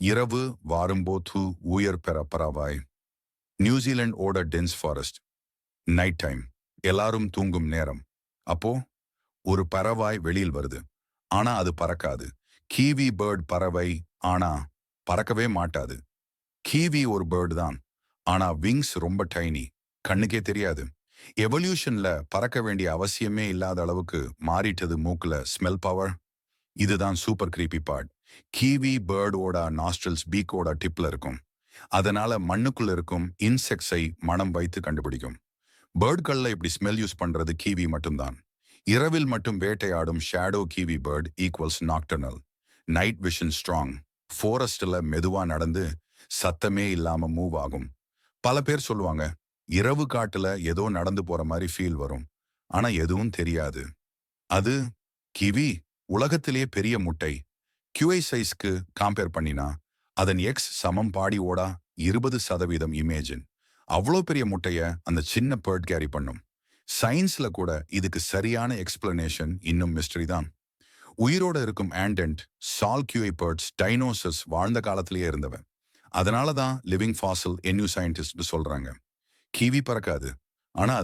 இரவு வாரும்போது உயர் பெற பறவாய். நியூசிலாந்து ஓட டென்ஸ் ஃபாரஸ்ட். Night time. எல்லாரும் தூங்கும் நேரம். அப்போ ஒரு பறவாய் வெளியில் வருது. ஆனா அது பறக்காது. கீவி பேர்ட் பறவை. ஆனா பறக்கவே மாட்டாது. கீவி ஒரு பேர்டு தான். ஆனா விங்ஸ் ரொம்ப டைனி. கண்ணுக்கே தெரியாது. எவல்யூஷன்ல பறக்க வேண்டிய அவசியமே இல்லாத அளவுக்கு மாறிட்டது மூக்குல ஸ்மெல் பவர். இதுதான் சூப்பர் கிரீப்பி பார்ட். கீவி பேர்டோட நாஸ்ட்ரல்ஸ் பீக்கோட டிப்ல இருக்கும். அதனால மண்ணுக்குள்ள இருக்கும் இன்செக்ட்ஸை மனம் வைத்து கண்டுபிடிக்கும். பேர்ட்கள்ல இப்படி ஸ்மெல் யூஸ் பண்றது கீவி மட்டும்தான். இரவில் மட்டும் வேட்டையாடும் shadow kiwi bird equals nocturnal. Night vision strong. ஃபாரஸ்ட்ல மெதுவா நடந்து சத்தமே இல்லாம மூவ் ஆகும். பல பேர் சொல்லுவாங்க, இரவு காட்டுல ஏதோ நடந்து போற மாதிரி ஃபீல் வரும். ஆனா எதுவும் தெரியாது. அது கிவி. உலகத்திலேயே பெரிய முட்டை. கியூஐ சைஸ்க்கு கம்பேர் பண்ணினா அதன் எக்ஸ் சமம் பாடி ஓடா 20% இமேஜின். அவ்வளோ பெரிய முட்டைய அந்த சின்ன பேர்ட் கேரி பண்ணும். சயின்ஸ்ல கூட இதுக்கு சரியான எக்ஸ்பிளனேஷன் இன்னும் மிஸ்டரி தான். உயிரோட இருக்கும் ஆண்டன்ட் சால் கியூஐ பேர்ட்ஸ் டைனோசஸ் வாழ்ந்த காலத்திலேயே இருந்தவன். அதனால தான் லிவிங் ஃபாசில் என்யூ சயின்டிஸ்ட் சொல்றாங்க. கிவி பறக்காது. ஆனா